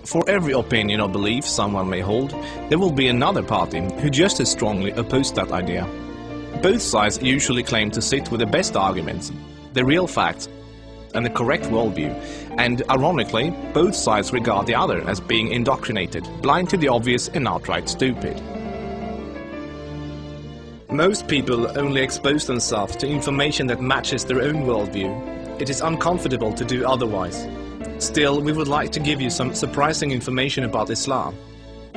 For every opinion or belief someone may hold, there will be another party who just as strongly oppose that idea. Both sides usually claim to sit with the best arguments, the real facts, and the correct worldview, and ironically, both sides regard the other as being indoctrinated, blind to the obvious and outright stupid. Most people only expose themselves to information that matches their own worldview. It is uncomfortable to do otherwise. Still, we would like to give you some surprising information about Islam.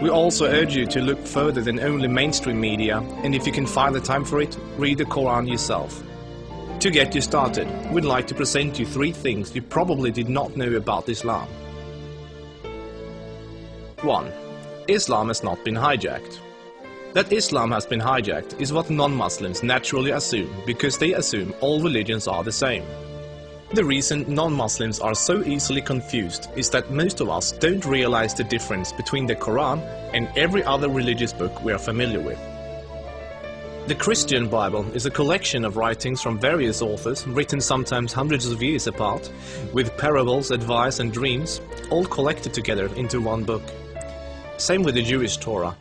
We also urge you to look further than only mainstream media, and if you can find the time for it, read the Quran yourself. To get you started, we'd like to present you 3 things you probably did not know about Islam. 1. Islam has not been hijacked. That Islam has been hijacked is what non-Muslims naturally assume, because they assume all religions are the same. The reason non-Muslims are so easily confused is that most of us don't realize the difference between the Quran and every other religious book we are familiar with. The Christian Bible is a collection of writings from various authors, written sometimes hundreds of years apart, with parables, advice and dreams, all collected together into one book. Same with the Jewish Torah.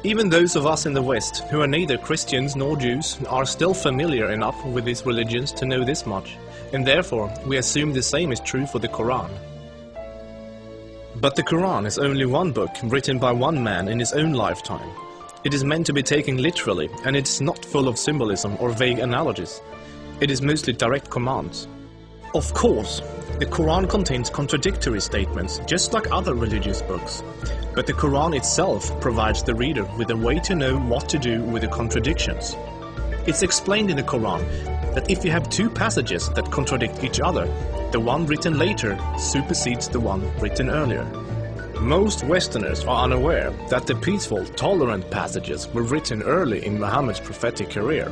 Even those of us in the West, who are neither Christians nor Jews, are still familiar enough with these religions to know this much, and therefore we assume the same is true for the Quran. But the Quran is only one book written by one man in his own lifetime. It is meant to be taken literally, and it is not full of symbolism or vague analogies. It is mostly direct commands. Of course, the Quran contains contradictory statements, just like other religious books. But the Quran itself provides the reader with a way to know what to do with the contradictions. It's explained in the Quran that if you have 2 passages that contradict each other, the one written later supersedes the one written earlier. Most Westerners are unaware that the peaceful, tolerant passages were written early in Muhammad's prophetic career.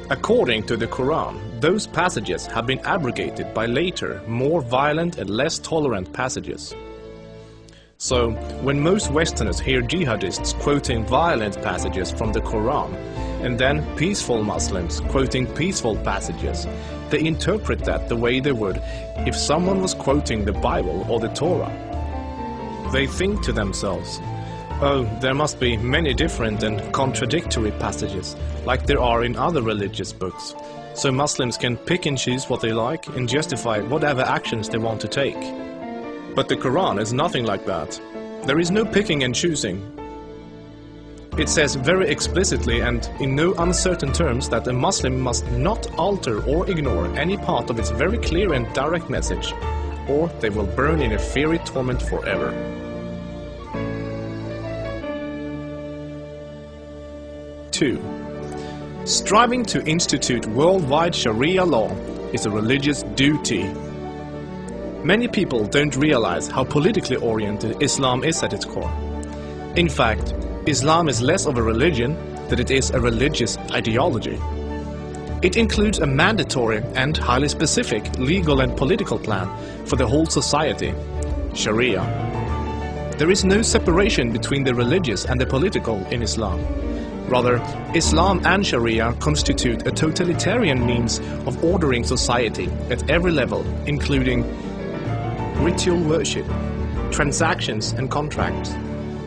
According to the Quran, those passages have been abrogated by later, more violent and less tolerant passages. So, when most Westerners hear jihadists quoting violent passages from the Quran, and then peaceful Muslims quoting peaceful passages, they interpret that the way they would if someone was quoting the Bible or the Torah. They think to themselves, oh, there must be many different and contradictory passages, like there are in other religious books, so Muslims can pick and choose what they like and justify whatever actions they want to take. But the Quran is nothing like that. There is no picking and choosing. It says very explicitly and in no uncertain terms that a Muslim must not alter or ignore any part of its very clear and direct message, or they will burn in a fiery torment forever. 2. Striving to institute worldwide Sharia law is a religious duty. Many people don't realize how politically oriented Islam is at its core. In fact, Islam is less of a religion than it is a religious ideology. It includes a mandatory and highly specific legal and political plan for the whole society, Sharia. There is no separation between the religious and the political in Islam. Rather, Islam and Sharia constitute a totalitarian means of ordering society at every level, including ritual worship, transactions and contracts,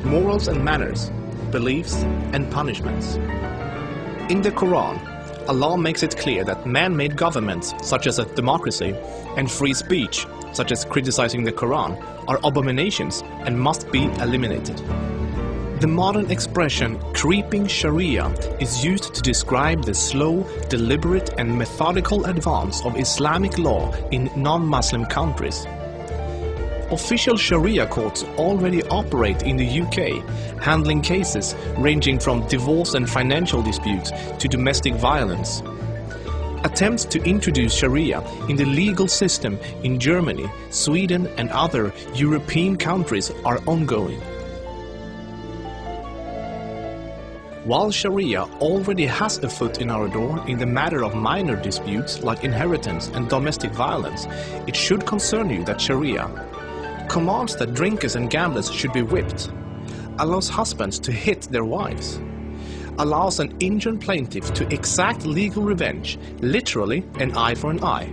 morals and manners, beliefs and punishments. In the Quran, Allah makes it clear that man-made governments, such as a democracy, and free speech, such as criticizing the Quran, are abominations and must be eliminated. The modern expression creeping Sharia is used to describe the slow, deliberate and methodical advance of Islamic law in non-Muslim countries. Official Sharia courts already operate in the UK, handling cases ranging from divorce and financial disputes to domestic violence. Attempts to introduce Sharia in the legal system in Germany, Sweden and other European countries are ongoing. While Sharia already has a foot in our door in the matter of minor disputes like inheritance and domestic violence, it should concern you that Sharia commands that drinkers and gamblers should be whipped, allows husbands to hit their wives, allows an injured plaintiff to exact legal revenge, literally an eye for an eye,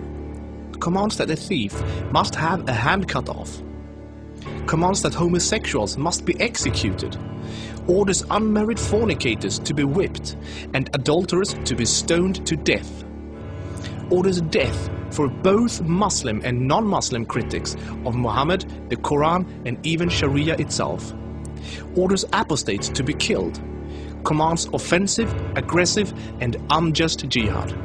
commands that a thief must have a hand cut off, commands that homosexuals must be executed, orders unmarried fornicators to be whipped and adulterers to be stoned to death, orders death for both Muslim and non-Muslim critics of Muhammad, the Quran and even Sharia itself, orders apostates to be killed, commands offensive, aggressive and unjust jihad.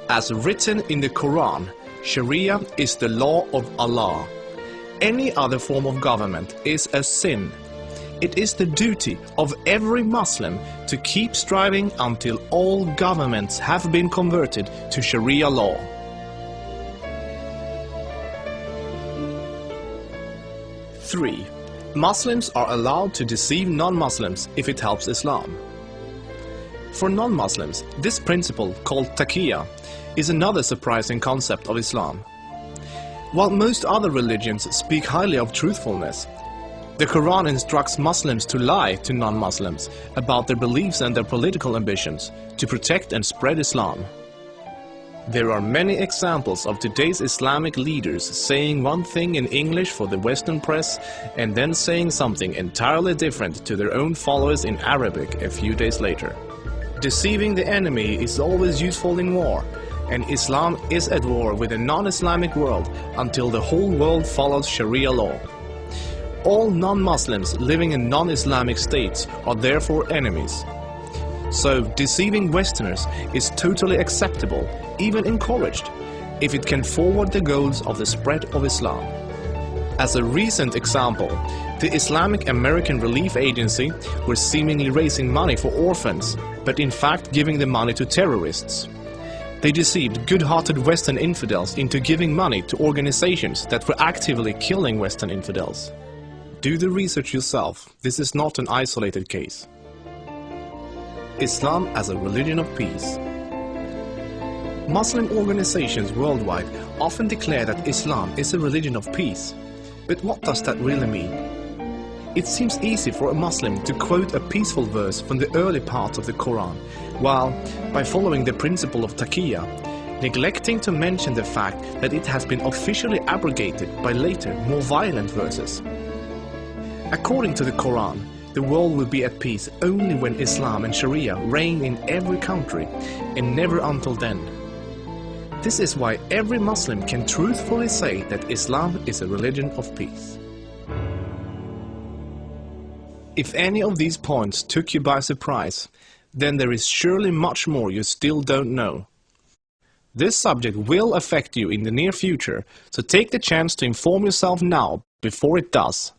As written in the Quran, Sharia is the law of Allah. Any other form of government is a sin. It is the duty of every Muslim to keep striving until all governments have been converted to Sharia law. Three, Muslims are allowed to deceive non-Muslims if it helps Islam. For non-Muslims, this principle, called taqiyya, is another surprising concept of Islam. While most other religions speak highly of truthfulness, the Quran instructs Muslims to lie to non-Muslims about their beliefs and their political ambitions to protect and spread Islam. There are many examples of today's Islamic leaders saying one thing in English for the Western press and then saying something entirely different to their own followers in Arabic a few days later. Deceiving the enemy is always useful in war, and Islam is at war with the non-Islamic world until the whole world follows Sharia law. All non-Muslims living in non-Islamic states are therefore enemies. So deceiving Westerners is totally acceptable, even encouraged, if it can forward the goals of the spread of Islam. As a recent example, the Islamic American Relief Agency were seemingly raising money for orphans, but in fact giving the money to terrorists. They deceived good-hearted Western infidels into giving money to organizations that were actively killing Western infidels. Do the research yourself, this is not an isolated case. Islam as a religion of peace. Muslim organizations worldwide often declare that Islam is a religion of peace. But what does that really mean? It seems easy for a Muslim to quote a peaceful verse from the early parts of the Quran, while, by following the principle of taqiyya, neglecting to mention the fact that it has been officially abrogated by later, more violent verses. According to the Quran, the world will be at peace only when Islam and Sharia reign in every country, and never until then. This is why every Muslim can truthfully say that Islam is a religion of peace. If any of these points took you by surprise, then there is surely much more you still don't know. This subject will affect you in the near future, so take the chance to inform yourself now before it does.